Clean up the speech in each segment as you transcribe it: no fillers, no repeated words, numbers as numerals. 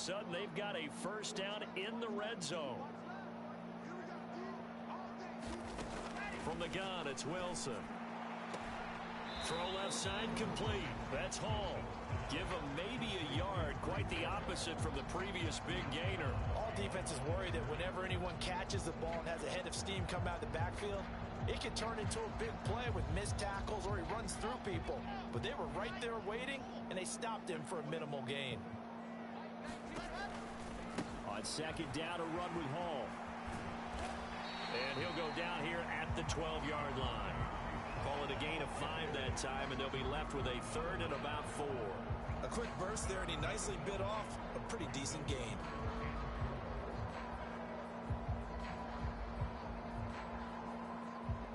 sudden, they've got a first down in the red zone. From the gun, it's Wilson. Throw left side complete. That's Hall. Give him maybe a yard. Quite the opposite from the previous big gainer. All defenses worry that whenever anyone catches the ball and has a head of steam come out of the backfield, it could turn into a big play with missed tackles or he runs through people. But they were right there waiting, and they stopped him for a minimal gain. On second down, a run with Hall. And he'll go down here at the 12-yard line. Call it a gain of 5 that time, and they'll be left with a third and about 4. A quick burst there, and he nicely bit off a pretty decent gain.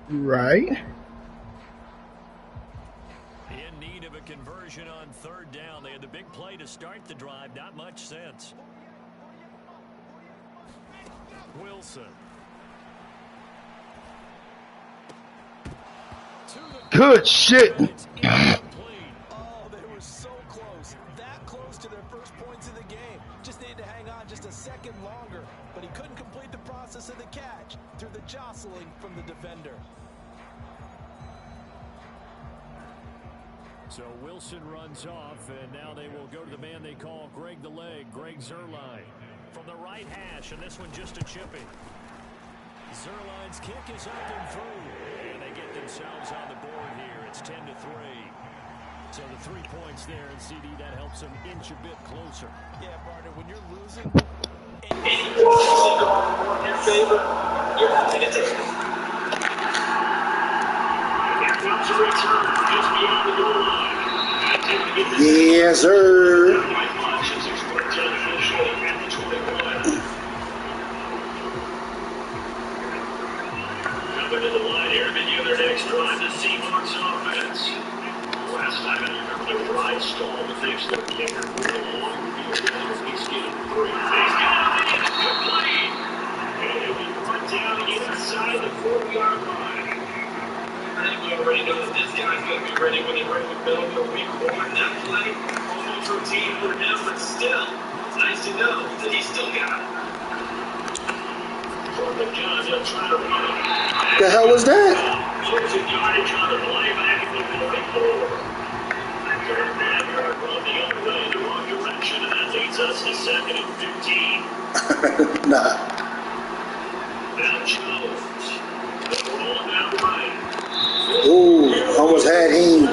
Right. In need of a conversion on third down. They had the big play to start the drive. Not much sense. Wilson. Good shit. Oh, they were so close. That close to their first points of the game. Just needed to hang on just a second longer. But he couldn't complete the process of the catch through the jostling from the defender. So Wilson runs off, and now they will go to the man they call Greg the Leg, Greg Zuerlein. From the right hash, and this one just a chipping. Zuerlein's kick is up and through, and they get themselves on the board here. It's 10-3. So the 3 points there, and CD, that helps them inch a bit closer. Yeah, partner, when you're losing, any going more in their favor, you're having to take it. Here comes the return, just beyond the goal line. Yes, sir. Coming to the line here, begin their next drive, the Seahawks offense. Last time I remember the ride stall, but they've still kicker for a long field. He's getting free. He's got it. Good play. And he'll be brought down inside the 40-yard line. I think we already know that this guy's going to be ready when they bring the middle for week 1. That play, almost routine for him, but still, it's nice to know that he's still got it. From the gun, he'll try to run it. The hell was that? Losing yardage on the play back at the 44. Third down, yard run the other way in the wrong direction, and that leads us to 2nd and 15. Nah. Now Jones. The ball down right. Ooh, almost had him.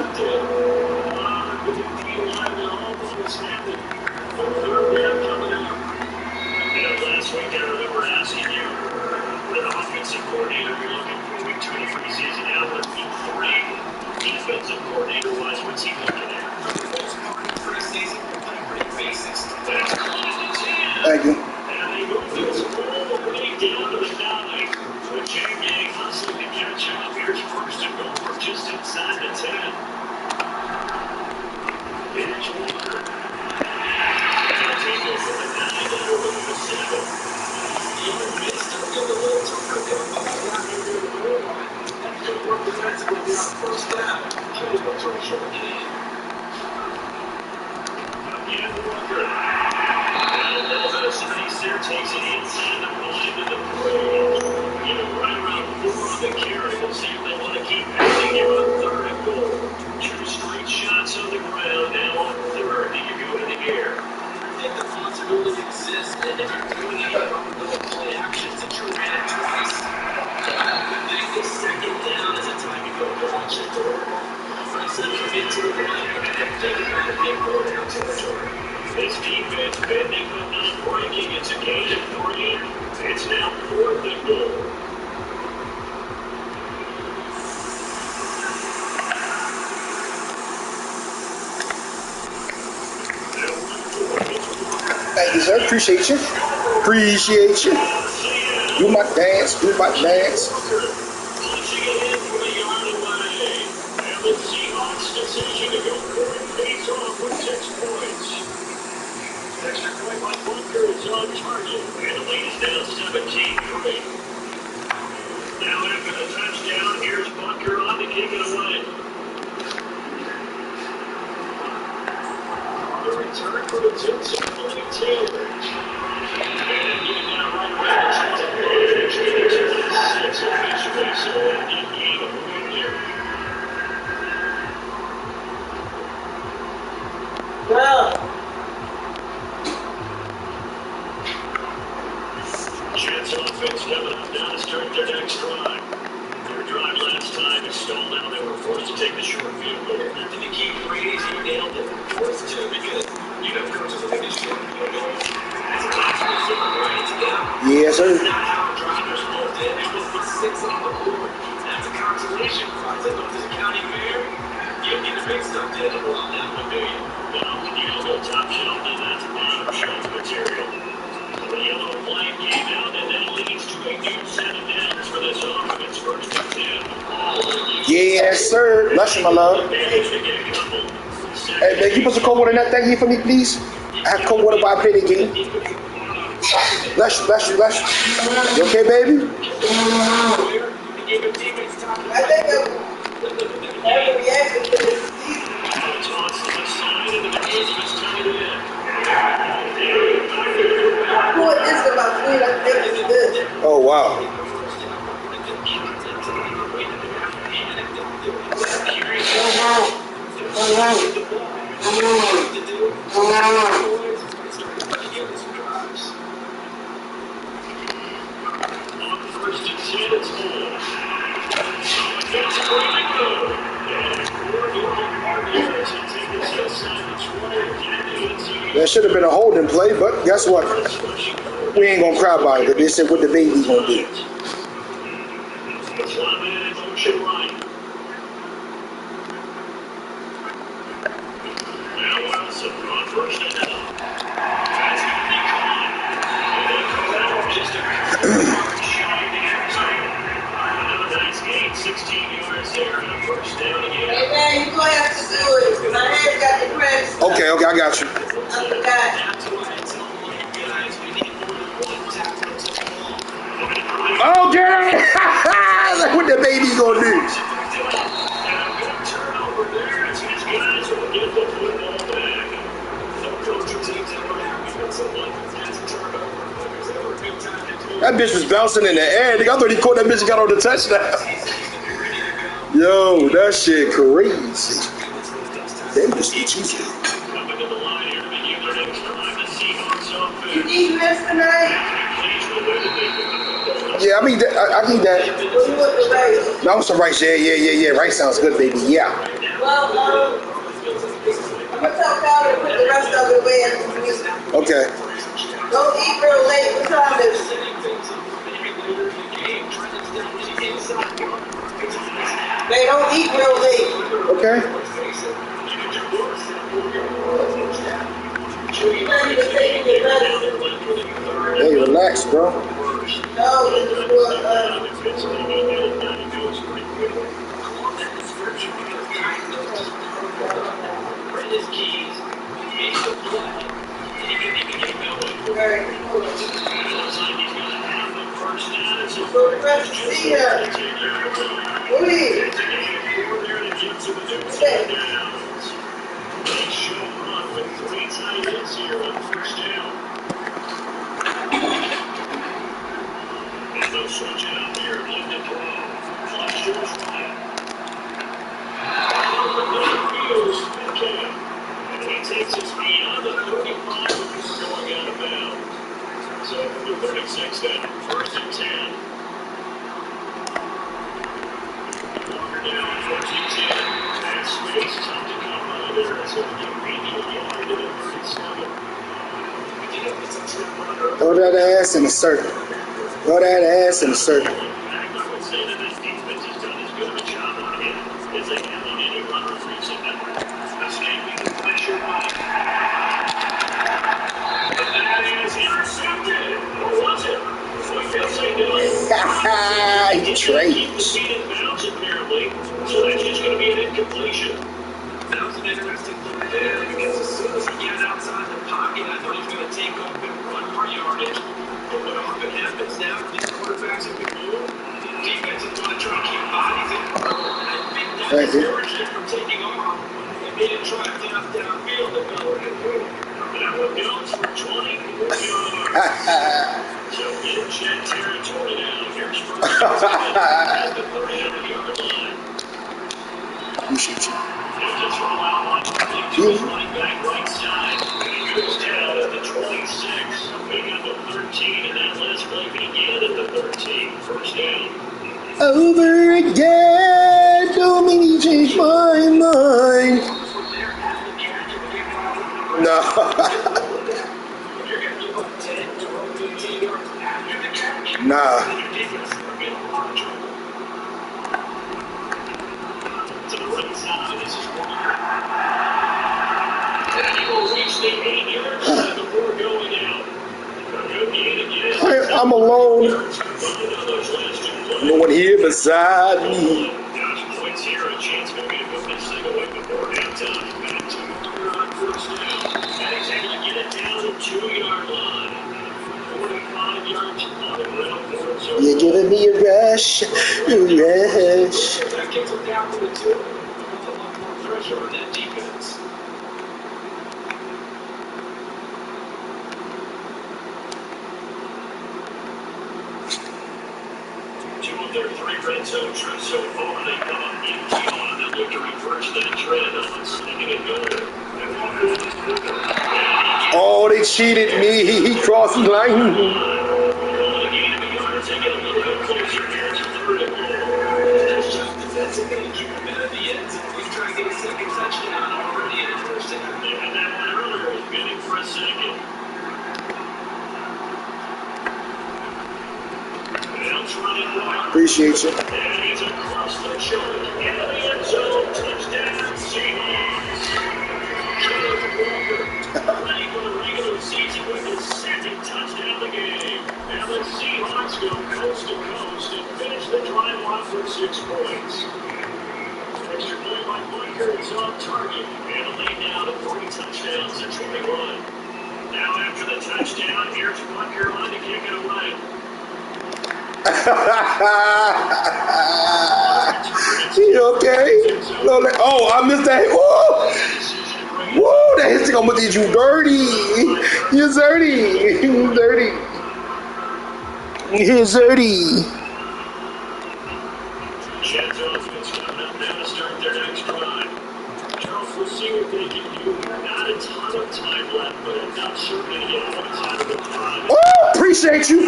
Last week I remember asking you, the offensive coordinator you're looking for week 2 of the preseason, now with week 3, defensive coordinator-wise, what's he looking at? For the most part of the preseason, we're playing pretty basics. That's close to 10. Thank you. And they move this all the way down to the 9. So Jay Gang hustling to catch up. Here's first and goal. We're just inside the 10. Here's Walker. They'll take over the 9 and over to the 7. Even missed him in the little Tucker come up right here near the goal line. That's going to work defensively on first down. Here's what's for a short game. Again, Walker. Nice there, takes it inside the 5 to the 3. Even right around 4 on the carry. We'll see if they want to keep passing here on 3rd and goal. 2 straight shots on the ground. Now on 3rd, do you go to the air? I think the possibility exists that if you're doing any of those play actions that you ran it twice. I would think the 2nd down is a time you go to watch it door. Offensive commit to the line and take it out of big goal down territory. This defense bending but not breaking. It's a gain of 3. It's now 4th and goal. Thank you, sir. Appreciate you. Appreciate you. Do my dance. Do my dance. Punching it in from a yard away. And the Seahawks decision to go for it face off with 6 points. Extra point by Bunker is on target, and the lead is down 17-3. Now after the touchdown, here's Bunker on to kick it away. The return for the Tips 22. start their next drive. Their drive last time is stalled out. They were forced to take the short field goal. To be key phrase, he nailed it. Forced to, because you know coaches will take a short field goal. That's a possible super right to them. Yes, sir. That's not how drivers hold it. It was the 6 on the board. That's a consolation prize. I thought this county fair. You don't get the big stuff to it on that one, do you? Well, you don't go top shelf, then that's bottom shelf material. The yellow flag came out, and that leads to a new set of downs for this offense. First and 10. Yes, sir. Bless you, my love. Hey, man, you put some cold water in that thing here for me, please? I have cold water while I play the game. Bless you, bless you, bless you. You okay, baby? I think every reaction to this season. What is about food? I think it's good. Oh, wow. That should have been a holding play, but guess what? We ain't gonna cry about it. They said what the baby's gonna do. Hey man, you gonna have to do it. My head got the press. Okay, I got you. I forgot. Okay. Like what the baby gonna do? That bitch was bouncing in the air. I thought he caught that bitch and got on the touchdown. Yo, that shit crazy. Them bitch be cheesy. You need this tonight? Yeah, I mean, I need that. What you want the rice? That was some rice. Yeah. Rice sounds good, baby. Yeah. Well, I'm gonna tell Carter to put the rest of it away at the music. Okay. Don't eat real late. What time is it? They don't eat real late. Okay. You ready to take your medicine? Hey, relax, bro. No, this is for, very cool. So the rest of the year. Please. Okay. Switch out here, look to throw. Flush to his right. And he takes us beyond the 35 before going out of bounds. So for 36 then, first and 10. Walker down, first and 10. And space, tough to come out of there. It's going to get Randy a yard to the 37. Throw that ass in a circle. Throw that ass in a circle. I would say that this defense has done as good of a job on him as they have on any runner recently. Escaping the pressure by. But that is intercepted. Or was it? We can say no. He trades. Defeated bounds apparently. So that's just going to be an incompletion. That was an interesting look there because as soon as he got outside the pocket, I thought he was going to take off and run for yardage. But what often happens now, these quarterbacks have been moved. Defenses want to try to keep bodies in. And I think that discouraged him from taking off. They made him try to downfield and go ahead. That one goes for 24 yards. So in jet territory now. Here's first at the 30-yard line. Appreciate you. There's a throw out on to his running back right side. He goes down at the 26. Pick up a 13, and that last play begin at the 13. First down. over again. Don't make me change my mind. No. Nah. To the right side, this is Walker. And he will reach the 8-yard line before going out. Good gain again. I'm alone. No one here beside me. Points here, a chance maybe to put this thing away before halftime. Back to Walker on first down. And he's able to get it down to the 2-yard line. 45 yards on the ground. You're giving me a rush, a rush. That gets him down to the 2. With a lot more pressure on that defense. 2 of their 3 red zone trips so far. They come up empty on and look to reverse that trend on second and goal. And Walker with his quarter. Oh, they cheated me. He crossed the line. Appreciate you. And he's across the shoulder into the end zone. Touchdown, Seahawks. Kenneth Walker, ready for the regular season with his second touchdown of the game. And the Seahawks go coast to coast and finish the drive off with 6 points. Extra point by Walker is on target. And a lead now to 3 touchdowns at 21. Now after the touchdown, here's Walker on to kick it away. You okay? No, oh, I missed that. Whoa! Whoa, that hit almost did you dirty. You're dirty. You're dirty. You're dirty. Jets offense coming up now to start their next drive. Charles, we'll see what they can do here. Not a ton of time left, but enough certainly to get points out of the drive. Oh, appreciate you.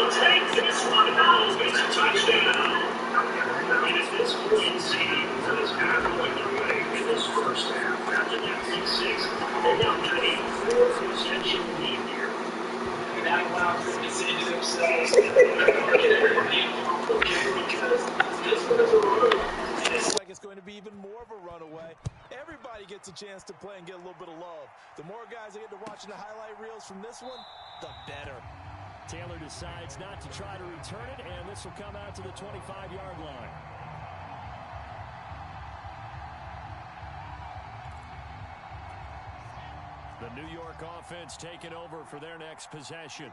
Take this one home. It's a touchdown. And at this point, CD is back going their way in this first half. After that pick 6, they got a 4-possession lead here. And that allows them to say to themselves, get everybody involved, okay, because this one is a runaway. It's like it's going to be even more of a runaway. Everybody gets a chance to play and get a little bit of love. The more guys that get to watching the highlight reels from this one, the better. Taylor decides not to try to return it, and this will come out to the 25-yard line. The New York offense taking over for their next possession.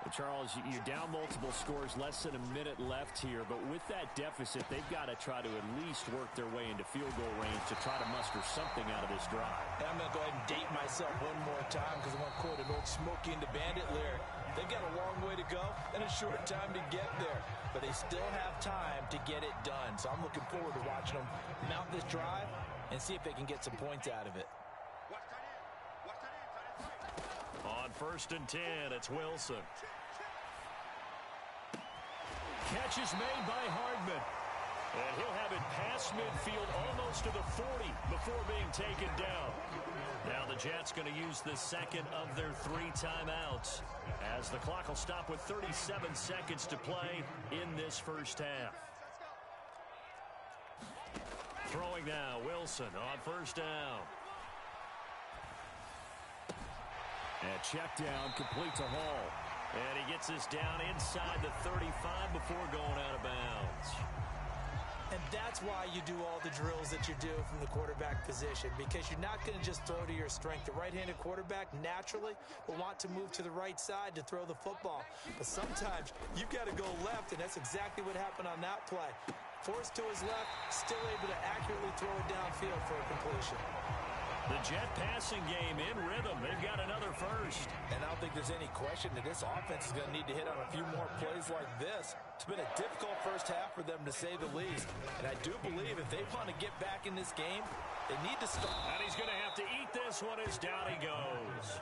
Well, Charles, you're down multiple scores, less than a minute left here, but with that deficit, they've got to try to at least work their way into field goal range to try to muster something out of this drive. And I'm going to go ahead and date myself one more time because I'm going to quote an old Smokey and the Bandit lyric. They've got a long way to go and a short time to get there, but they still have time to get it done. So I'm looking forward to watching them mount this drive and see if they can get some points out of it. On 1st and 10, it's Wilson. Catch is made by Hardman. And he'll have it past midfield almost to the 40 before being taken down. Now the Jets going to use the second of their 3 timeouts as the clock will stop with 37 seconds to play in this first half. Throwing now, Wilson on 1st down. And check down, complete to Hall. And he gets this down inside the 35 before going out of bounds. And that's why you do all the drills that you do from the quarterback position, because you're not going to just throw to your strength. The right-handed quarterback naturally will want to move to the right side to throw the football. But sometimes you've got to go left, and that's exactly what happened on that play. Forced to his left, still able to accurately throw it downfield for a completion. The Jet passing game in rhythm. They've got another first. And I don't think there's any question that this offense is going to need to hit on a few more plays like this. It's been a difficult first half for them, to say the least. And I do believe if they want to get back in this game, they need to start. And he's going to have to eat this one as down he goes.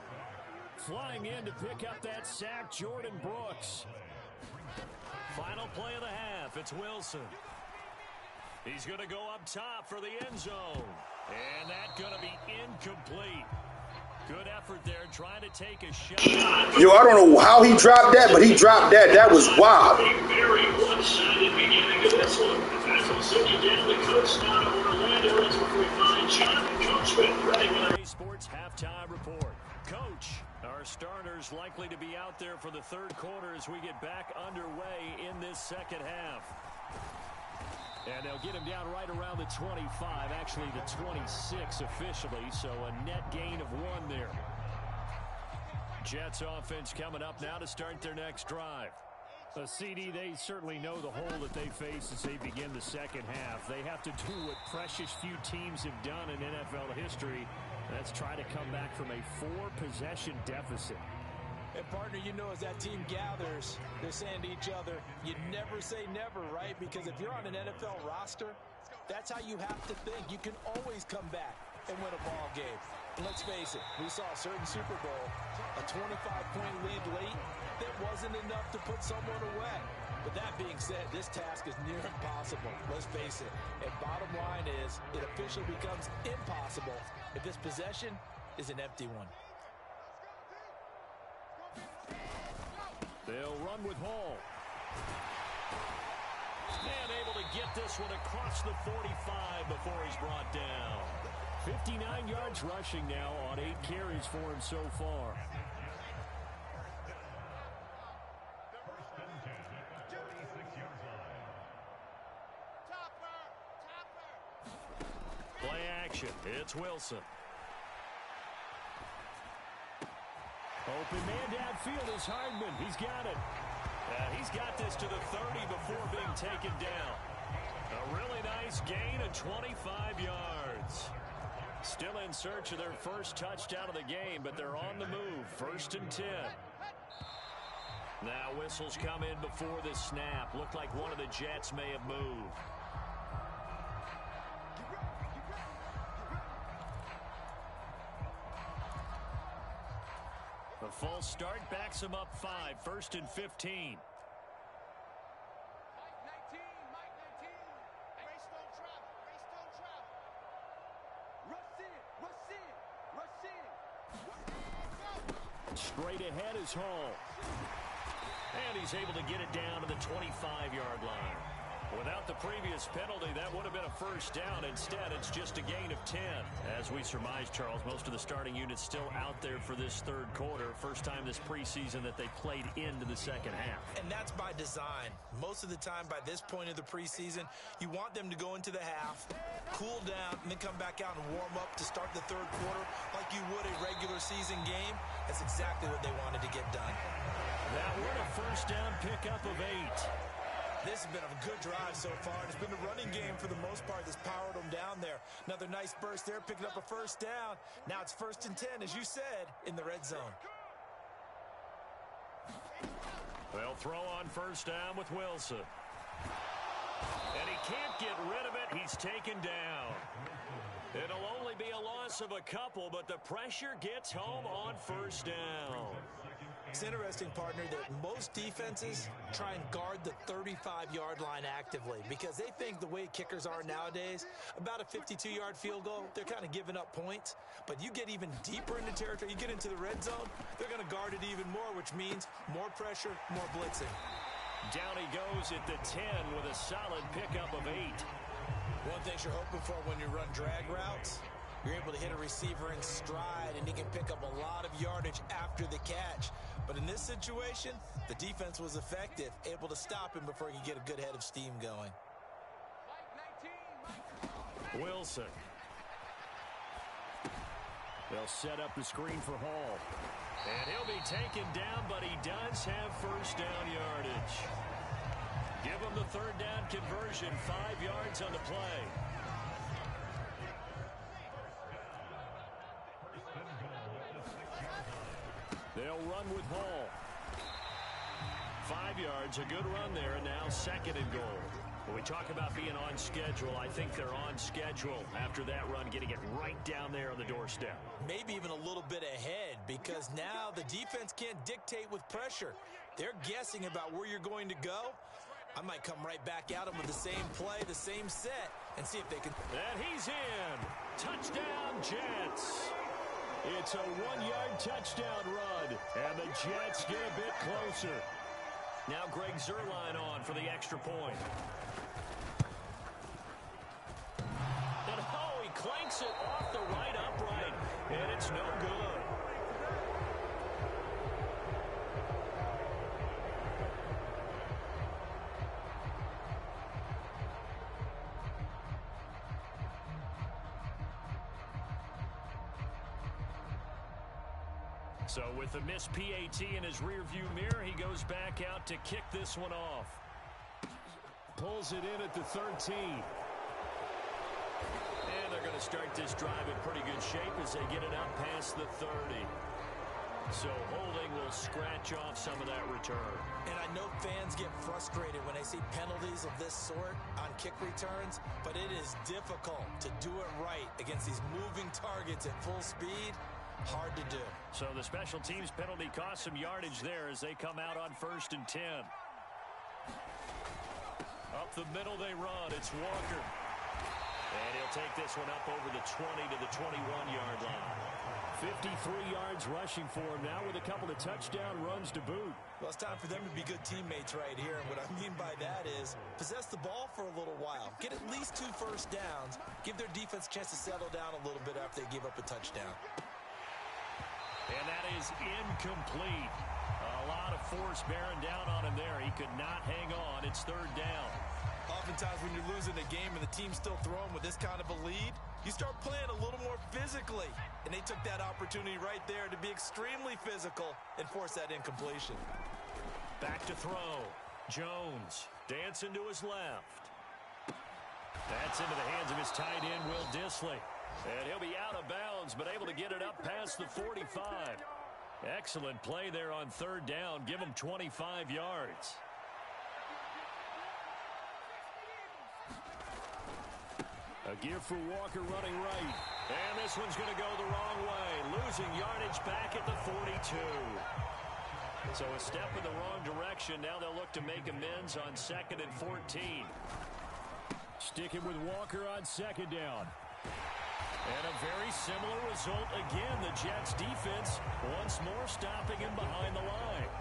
Flying in to pick up that sack, Jordan Brooks. Final play of the half. It's Wilson. He's going to go up top for the end zone. And that's going to be incomplete. Good effort there trying to take a shot. Yo, I don't know how he dropped that, but he dropped that. That was wild. A very one-sided beginning to this one. As we'll send you down the coast down to Orlando, that's where we find Jonathan Coachman ready with our Sports halftime report. Coach, our starters likely to be out there for the third quarter as we get back underway in this second half. And they'll get him down right around the 25, actually the 26 officially, so a net gain of 1 there. Jets offense coming up now to start their next drive. CD, they certainly know the hole that they face as they begin the second half. They have to do what precious few teams have done in NFL history. That's try to come back from a 4-possession deficit. And, partner, you know, as that team gathers, they're saying to each other, you never say never, right? Because if you're on an NFL roster, that's how you have to think. You can always come back and win a ball game. And let's face it, we saw a certain Super Bowl, a 25-point lead late, that wasn't enough to put someone away. But that being said, this task is near impossible. Let's face it. And bottom line is, it officially becomes impossible if this possession is an empty one. They'll run with Hall. And able to get this one across the 45 before he's brought down. 59 yards rushing now on 8 carries for him so far. Play action. It's Wilson. Open man downfield is Hardman. He's got it. He's got this to the 30 before being taken down. A really nice gain of 25 yards. Still in search of their first touchdown of the game, but they're on the move. 1st and 10. Now whistles come in before the snap. Looked like one of the Jets may have moved. The false start backs him up 5. 1st and 15. Straight ahead is Hall. And he's able to get it down to the 25-yard line. Without the previous penalty, that would have been a first down. Instead, it's just a gain of 10. As we surmise, Charles, most of the starting units still out there for this third quarter. First time this preseason that they played into the second half. And that's by design. Most of the time by this point of the preseason, you want them to go into the half, cool down, and then come back out and warm up to start the third quarter like you would a regular season game. That's exactly what they wanted to get done. That were a first down pickup of 8. This has been a good drive so far. It's been the running game for the most part that's powered them down there. Another nice burst there, picking up a first down. Now it's 1st and 10, as you said, in the red zone. They'll throw on first down with Wilson. And he can't get rid of it. He's taken down. It'll only be a loss of a couple, but the pressure gets home on first down. It's interesting, partner, that most defenses try and guard the 35-yard line actively because they think the way kickers are nowadays, about a 52-yard field goal, they're kind of giving up points. But you get even deeper into territory, you get into the red zone, they're going to guard it even more, which means more pressure, more blitzing. Down he goes at the 10 with a solid pickup of 8. One thing you're hoping for when you run drag routes, you're able to hit a receiver in stride, and he can pick up a lot of yardage after the catch. But in this situation, the defense was effective, able to stop him before he could get a good head of steam going. Wilson. They'll set up the screen for Hall. And he'll be taken down, but he does have first down yardage. Give him the third down conversion, 5 yards on the play. They'll run with Hall. 5 yards, a good run there, and now 2nd and goal. When we talk about being on schedule, I think they're on schedule after that run, getting it right down there on the doorstep. Maybe even a little bit ahead, because now the defense can't dictate with pressure. They're guessing about where you're going to go. I might come right back at them with the same play, the same set, and see if they can. And he's in. Touchdown, Jets. It's a 1-yard touchdown run, and the Jets get a bit closer. Now Greg Zuerlein on for the extra point. And oh, he clanks it off the right upright, and it's no good. So with the missed PAT in his rearview mirror, he goes back out to kick this one off. Pulls it in at the 13. And they're going to start this drive in pretty good shape as they get it up past the 30. So holding will scratch off some of that return. And I know fans get frustrated when they see penalties of this sort on kick returns, but it is difficult to do it right against these moving targets at full speed. Hard to do. So the special teams penalty cost some yardage there as they come out on 1st and 10. Up the middle they run. It's Walker. And he'll take this one up over the 20 to the 21-yard line. 53 yards rushing for him now with a couple of touchdown runs to boot. Well, it's time for them to be good teammates right here. And what I mean by that is possess the ball for a little while. Get at least 2 first downs. Give their defense a chance to settle down a little bit after they give up a touchdown. And that is incomplete. A lot of force bearing down on him there. He could not hang on. It's 3rd down. Oftentimes when you're losing a game and the team's still throwing with this kind of a lead, you start playing a little more physically. And they took that opportunity right there to be extremely physical and force that incompletion. Back to throw. Jones dancing to his left. That's into the hands of his tight end, Will Dissly. And he'll be out of bounds, but able to get it up past the 45. Excellent play there on 3rd down. Give him 25 yards. A give for Walker running right. And this one's going to go the wrong way. Losing yardage back at the 42. So a step in the wrong direction. Now they'll look to make amends on 2nd and 14. Sticking with Walker on 2nd down. And a very similar result again. The Jets defense once more stopping him behind the line.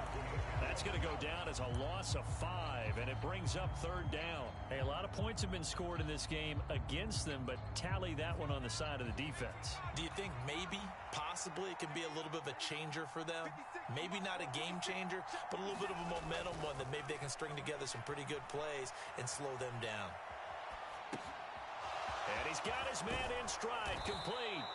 That's going to go down as a loss of 5, and it brings up 3rd down. Hey, a lot of points have been scored in this game against them, but tally that one on the side of the defense. Do you think maybe, possibly, it can be a little bit of a changer for them? Maybe not a game changer, but a little bit of a momentum one that maybe they can string together some pretty good plays and slow them down. And he's got his man in stride, complete.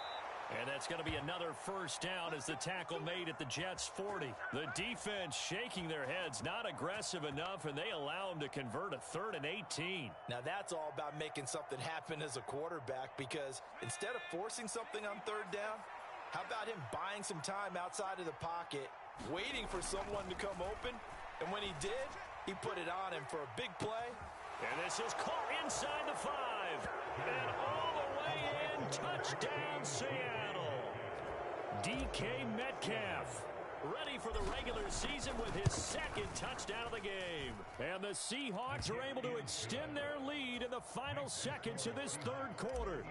And that's going to be another 1st down as the tackle made at the Jets' 40. The defense shaking their heads, not aggressive enough, and they allow him to convert a 3rd and 18. Now that's all about making something happen as a quarterback, because instead of forcing something on 3rd down, how about him buying some time outside of the pocket, waiting for someone to come open, and when he did, he put it on him for a big play. And this is caught inside the 5. And all the way in, touchdown Seattle. DK Metcalf ready for the regular season with his 2nd touchdown of the game. And the Seahawks are able to extend their lead in the final seconds of this 3rd quarter.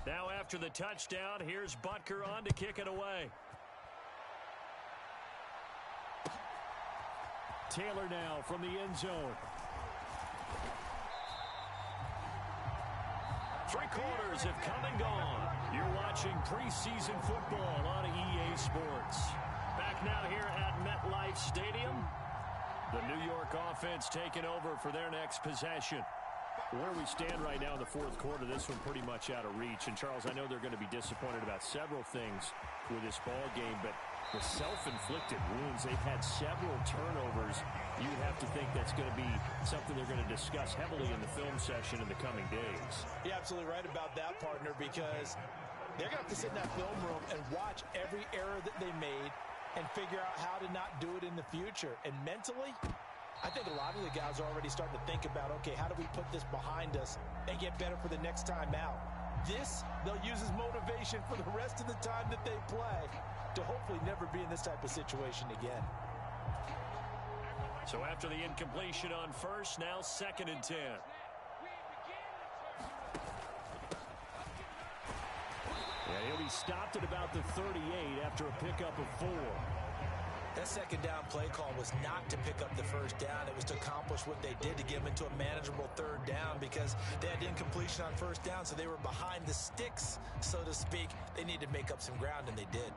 Now after the touchdown, here's Butker on to kick it away. Taylor now from the end zone. 3 quarters have come and gone. You're watching preseason football on EA Sports. Back now here at MetLife Stadium. The New York offense taking over for their next possession. Where we stand right now in the 4th quarter, this one pretty much out of reach. And, Charles, I know they're going to be disappointed about several things with this ball game, but the self-inflicted wounds, they've had several turnovers. You have to think that's going to be something they're going to discuss heavily in the film session in the coming days. You're absolutely right about that, partner, because they're going to have to sit in that film room and watch every error that they made and figure out how to not do it in the future. And mentally, I think a lot of the guys are already starting to think about, okay, how do we put this behind us and get better for the next time out? This, they'll use as motivation for the rest of the time that they play to hopefully never be in this type of situation again. So after the incompletion on first, now 2nd and 10. And he'll be stopped at about the 38 after a pickup of 4. That second down play call was not to pick up the first down. It was to accomplish what they did to get them into a manageable 3rd down because they had incompletion on first down, so they were behind the sticks, so to speak. They needed to make up some ground, and they did.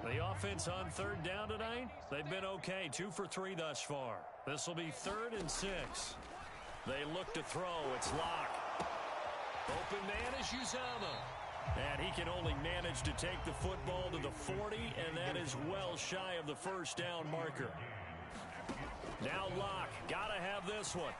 The offense on 3rd down tonight, they've been okay. 2 for 3 thus far. This will be 3rd and 6. They look to throw. It's Locke. Open man is Uzomah. And he can only manage to take the football to the 40, and that is well shy of the first down marker. Now Locke. Got to have this one.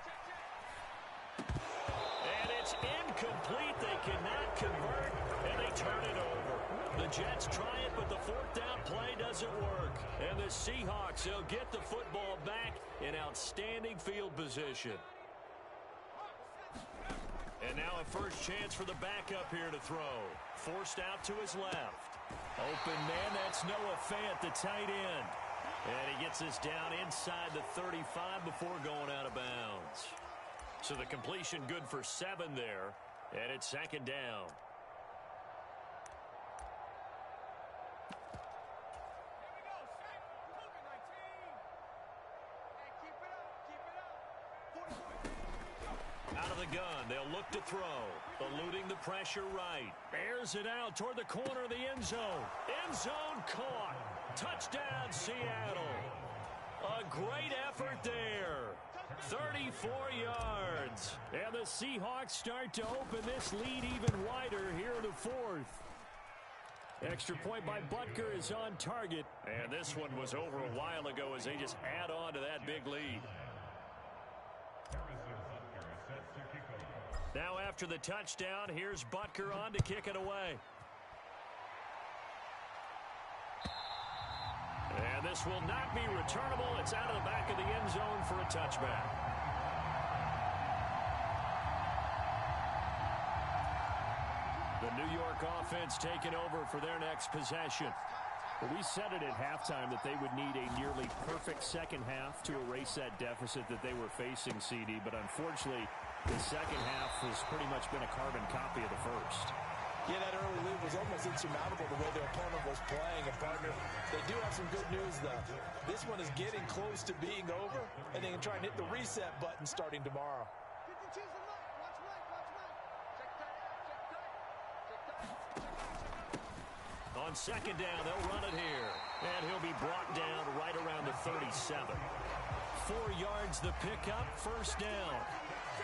And it's incomplete. They cannot convert, and they turn it over. The Jets try it, but the 4th down play doesn't work. And the Seahawks, they'll get the football back in outstanding field position. And now a first chance for the backup here to throw. Forced out to his left. Open man, that's Noah Fant, the tight end. And he gets this down inside the 35 before going out of bounds. So the completion good for 7 there. And it's 2nd down. Out of the gun, they'll look to throw. Eluding the pressure right. Airs it out toward the corner of the end zone. End zone caught. Touchdown, Seattle. A great effort there. 34 yards. And the Seahawks start to open this lead even wider here in the 4th. Extra point by Butker is on target. And this one was over a while ago as they just add on to that big lead. Now after the touchdown, here's Butker on to kick it away. And this will not be returnable. It's out of the back of the end zone for a touchback. The New York offense taking over for their next possession. Well, we said it at halftime that they would need a nearly perfect second half to erase that deficit that they were facing, CD. But unfortunately, the second half has pretty much been a carbon copy of the first. Yeah, that early lead was almost insurmountable the way their opponent was playing. And, partner, they do have some good news, though. This one is getting close to being over, and they can try and hit the reset button starting tomorrow. On 2nd down, they'll run it here. And he'll be brought down right around the 37. 4 yards the pickup, first down.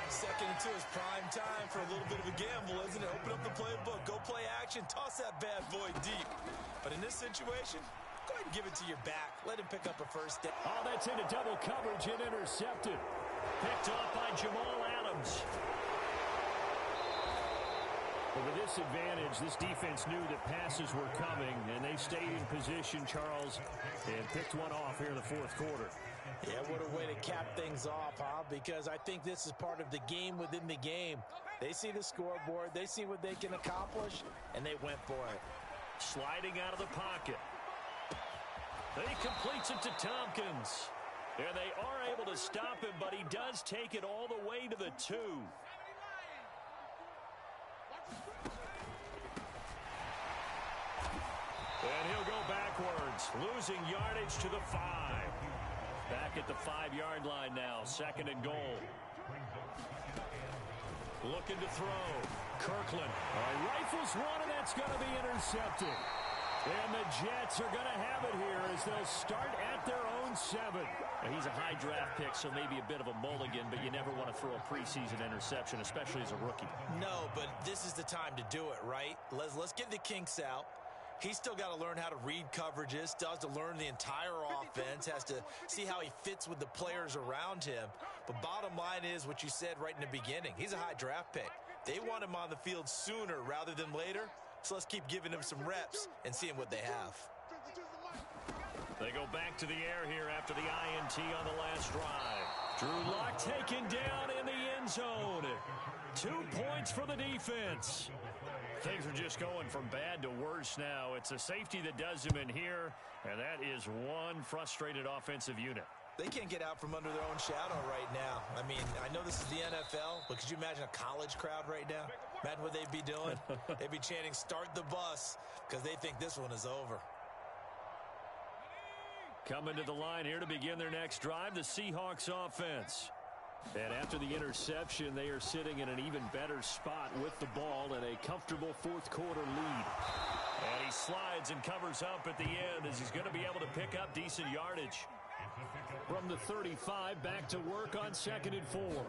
2nd and 2 is prime time for a little bit of a gamble, isn't it? Open up the playbook, go play action, toss that bad boy deep. But in this situation, go ahead and give it to your back. Let him pick up a first down. Oh, that's into double coverage and intercepted. Picked off by Jamal Adams. But with this advantage, this defense knew that passes were coming, and they stayed in position, Charles, and picked one off here in the 4th quarter. Yeah, what a way to cap things off, huh? Because I think this is part of the game within the game. They see the scoreboard, they see what they can accomplish, and they went for it. Sliding out of the pocket. He completes it to Tompkins. And they are able to stop him, but he does take it all the way to the 2. And he'll go backwards, losing yardage to the 5. Back at the 5-yard line now, 2nd and goal. Looking to throw. Kirkland. Rifles one, and that's going to be intercepted. And the Jets are going to have it here as they'll start at their own 7. Now, he's a high draft pick, so maybe a bit of a mulligan, but you never want to throw a preseason interception, especially as a rookie. No, but this is the time to do it, right? Let's get the kinks out. He's still got to learn how to read coverages, still has to learn the entire offense, has to see how he fits with the players around him. But bottom line is what you said right in the beginning. He's a high draft pick. They want him on the field sooner rather than later, so let's keep giving him some reps and seeing what they have. They go back to the air here after the INT on the last drive. Drew Lock taken down in the end zone. 2 points for the defense. Things are just going from bad to worse now. It's a safety that does him in here, and that is one frustrated offensive unit. They can't get out from under their own shadow right now. I mean, I know this is the NFL, but could you imagine a college crowd right now? Imagine what they'd be doing. They'd be chanting, "Start the bus," because they think this one is over. Coming to the line here to begin their next drive, the Seahawks offense. And after the interception, they are sitting in an even better spot with the ball and a comfortable fourth quarter lead. And he slides and covers up at the end as he's going to be able to pick up decent yardage. From the 35, back to work on 2nd and 4.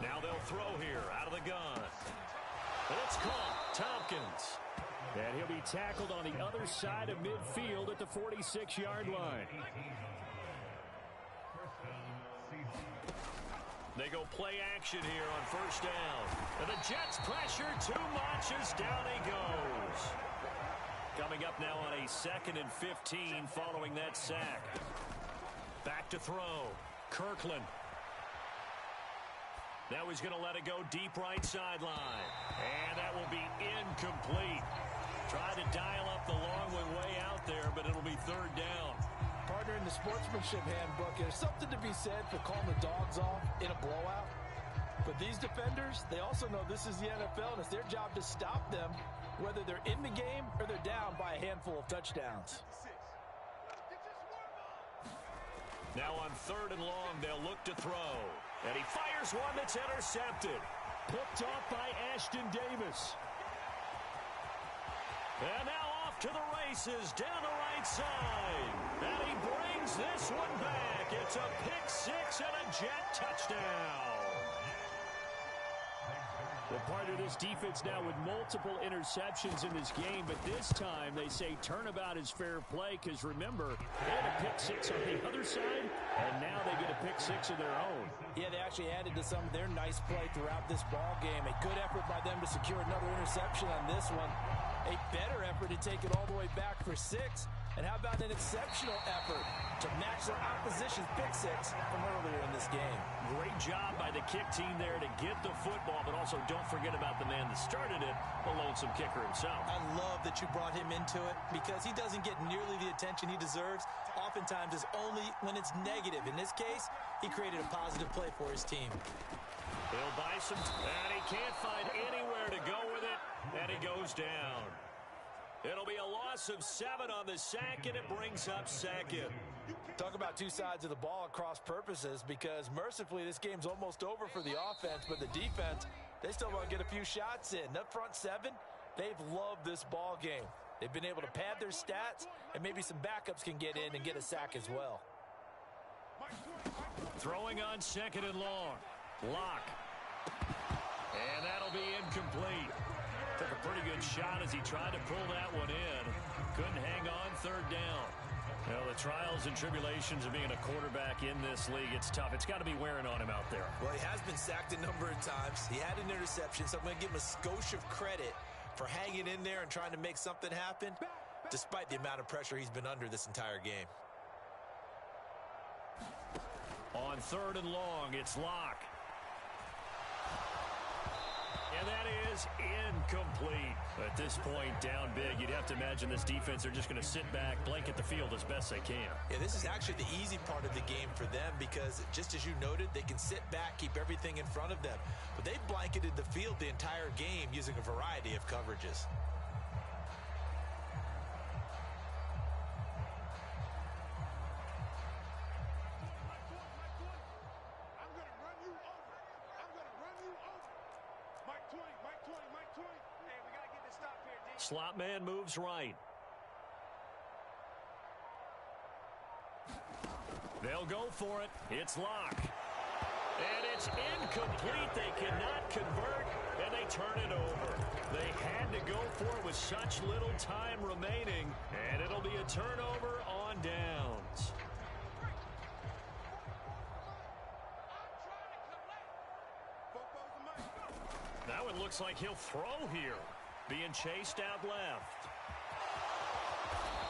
Now they'll throw here out of the gun. It's caught. Tompkins. And he'll be tackled on the other side of midfield at the 46-yard line. They go play action here on first down. And the Jets pressure too much as down he goes. Coming up now on a 2nd and 15 following that sack. Back to throw. Kirkland. Now he's going to let it go deep right sideline. And that will be incomplete. Tried to dial up the long one way out there, but it'll be 3rd down. Partner, in the sportsmanship handbook, there's something to be said for calling the dogs off in a blowout. But these defenders, they also know this is the NFL, and it's their job to stop them, whether they're in the game or they're down by a handful of touchdowns. Now on 3rd and long, they'll look to throw. And he fires one that's intercepted. Picked off by Ashton Davis. And now off to the races down the right side. And he brings this one back. It's a pick 6 and a Jet touchdown. Well, part of this defense now with multiple interceptions in this game, but this time they say turnabout is fair play because, remember, they had a pick 6 on the other side, and now they get a pick 6 of their own. Yeah, they actually added to some of their nice play throughout this ball game. A good effort by them to secure another interception on this one. A better effort to take it all the way back for 6. And how about an exceptional effort to match their opposition's pick 6 from earlier in this game? Great job by the kick team there to get the football, but also don't forget about the man that started it, the lonesome kicker himself. I love that you brought him into it because he doesn't get nearly the attention he deserves. Oftentimes it's only when it's negative. In this case, he created a positive play for his team. He'll buy some, and he can't find anywhere to go with it, and he goes down. It'll be a loss of 7 on the sack, and it brings up 2nd. Talk about two sides of the ball at cross purposes, because mercifully this game's almost over for the offense, but the defense, they still want to get a few shots in. Up front 7, they've loved this ball game. They've been able to pad their stats, and maybe some backups can get in and get a sack as well. Throwing on 2nd and long. Lock. And that'll be incomplete. Took a pretty good shot as he tried to pull that one in. Couldn't hang on 3rd down. Well, the trials and tribulations of being a quarterback in this league, it's tough. It's got to be wearing on him out there. Well, he has been sacked a number of times. He had an interception, so I'm going to give him a skosh of credit for hanging in there and trying to make something happen, despite the amount of pressure he's been under this entire game. On 3rd and long, it's Lock. And that is incomplete. At this point, down big, you'd have to imagine this defense are just going to sit back, blanket the field as best they can. Yeah, this is actually the easy part of the game for them because, just as you noted, they can sit back, keep everything in front of them. But they've blanketed the field the entire game using a variety of coverages. Slot man moves right. They'll go for it. It's Lock. And it's incomplete. They cannot convert, and they turn it over. They had to go for it with such little time remaining, and it'll be a turnover on downs. Now it looks like he'll throw here. Being chased out left.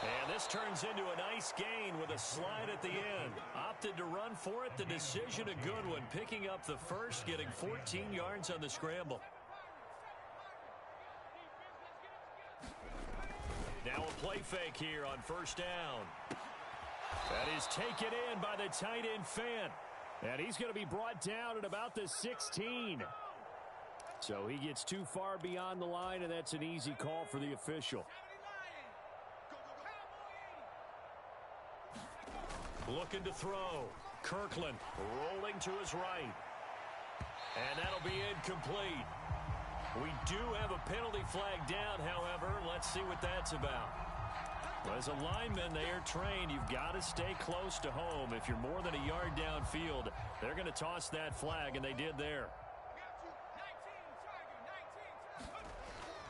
And this turns into a nice gain with a slide at the end. Opted to run for it. The decision a good one. Picking up the first, getting 14 yards on the scramble. Now a play fake here on first down. That is taken in by the tight end Fant. And he's going to be brought down at about the 16. So he gets too far beyond the line, and that's an easy call for the official. Looking to throw. Kirkland rolling to his right. And that'll be incomplete. We do have a penalty flag down, however. Let's see what that's about. Well, as a lineman, they are trained. You've got to stay close to home. If you're more than a yard downfield, they're going to toss that flag, and they did there.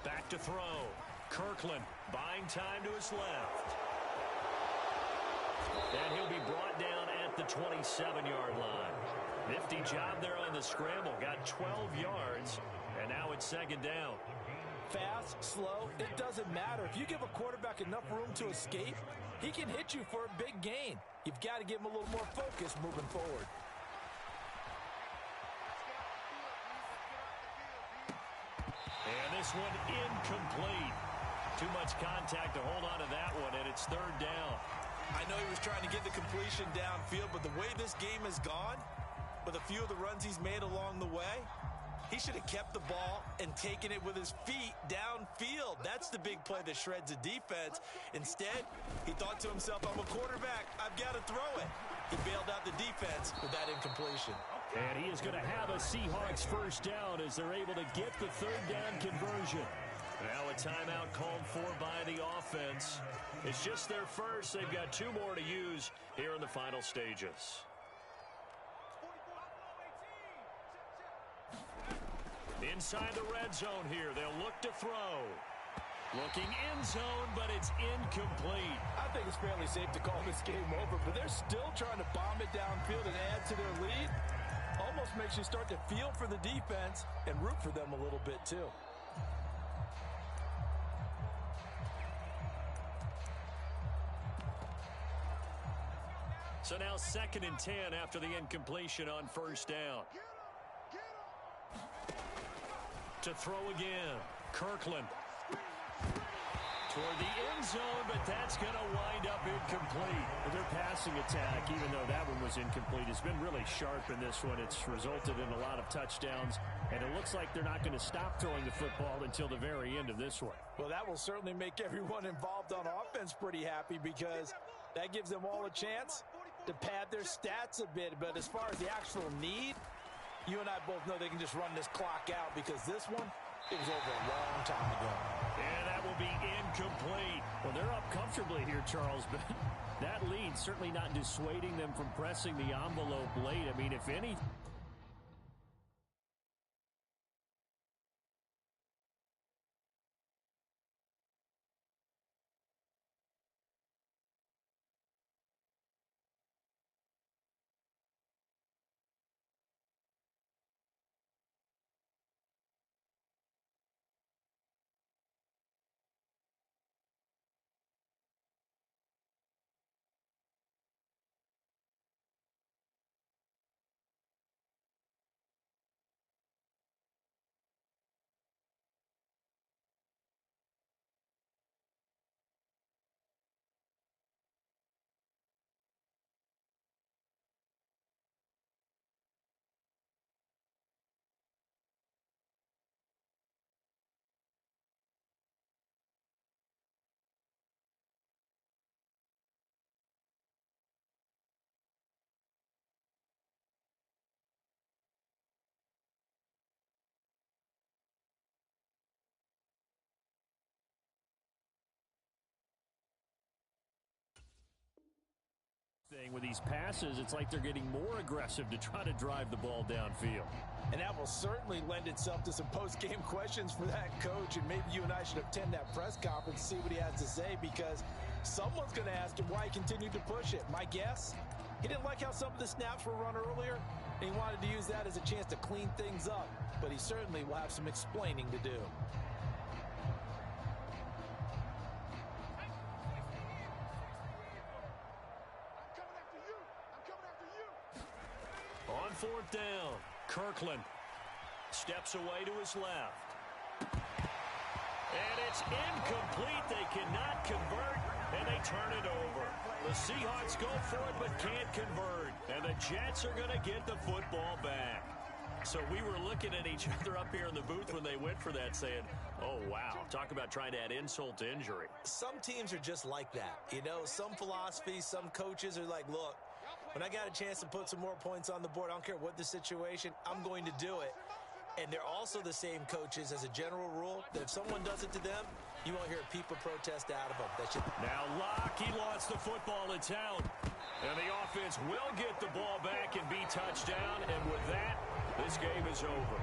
Back to throw. Kirkland buying time to his left. And he'll be brought down at the 27-yard line. Nifty job there on the scramble. Got 12 yards, and now it's second down. Fast, slow, it doesn't matter. If you give a quarterback enough room to escape, he can hit you for a big gain. You've got to give him a little more focus moving forward. And this one incomplete. Too much contact to hold on to that one, and it's third down. I know he was trying to get the completion downfield, but the way this game has gone, with a few of the runs he's made along the way, he should have kept the ball and taken it with his feet downfield. That's the big play that shreds the defense. Instead, he thought to himself, I'm a quarterback. I've got to throw it. He bailed out the defense with that incompletion. And he is going to have a Seahawks first down as they're able to get the third down conversion. Now a timeout called for by the offense. It's just their first. They've got two more to use here in the final stages. Inside the red zone here. They'll look to throw. Looking end zone, but it's incomplete. I think it's fairly safe to call this game over, but they're still trying to bomb it downfield and add to their lead. Almost makes you start to feel for the defense and root for them a little bit too. So now 2nd and 10 after the incompletion on first down. To throw again. Kirkland. Toward the end zone, but that's going to wind up incomplete. Their passing attack, even though that one was incomplete, has been really sharp in this one. It's resulted in a lot of touchdowns, and it looks like they're not going to stop throwing the football until the very end of this one. Well, that will certainly make everyone involved on offense pretty happy because that gives them all a chance to pad their stats a bit. But as far as the actual need, you and I both know they can just run this clock out because this one, it was over a long time ago. And that will be incomplete. Well, they're up comfortably here, Charles, but that lead certainly not dissuading them from pressing the envelope late. I mean, if any... With these passes, it's like they're getting more aggressive to try to drive the ball downfield. And that will certainly lend itself to some post-game questions for that coach, and maybe you and I should attend that press conference and see what he has to say, because someone's going to ask him why he continued to push it. My guess, he didn't like how some of the snaps were run earlier, and he wanted to use that as a chance to clean things up, but he certainly will have some explaining to do. fourth down. Kirkland steps away to his left. And it's incomplete. They cannot convert, and they turn it over. The Seahawks go for it but can't convert. And the Jets are going to get the football back. So we were looking at each other up here in the booth when they went for that saying, oh, wow, talk about trying to add insult to injury. Some teams are just like that. You know, some philosophies, some coaches are like, look, when I got a chance to put some more points on the board, I don't care what the situation, I'm going to do it. And they're also the same coaches as a general rule that if someone does it to them, you won't hear people protest out of them. Now Locke, he lost the football. It's out. And the offense will get the ball back and be touchdown. And with that, this game is over.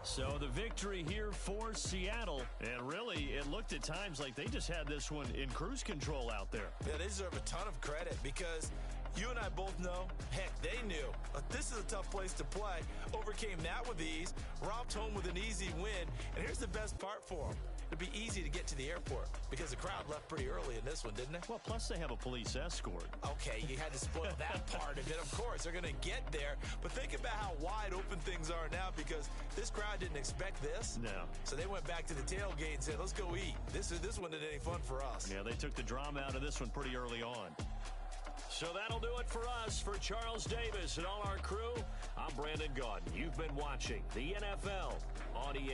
So the victory here for Seattle. And really, it looked at times like they just had this one in cruise control out there. Yeah, they deserve a ton of credit because you and I both know, heck, they knew. This is a tough place to play. Overcame that with ease, romped home with an easy win. And here's the best part for them. It'd be easy to get to the airport because the crowd left pretty early in this one, didn't it? Well, plus they have a police escort. Okay, you had to spoil that part of it. Of course, they're going to get there. But think about how wide open things are now because this crowd didn't expect this. No. So they went back to the tailgate and said, let's go eat. This one isn't any fun for us. Yeah, they took the drama out of this one pretty early on. So that'll do it for us. For Charles Davis and all our crew, I'm Brandon Gaudin. You've been watching the NFL on EA.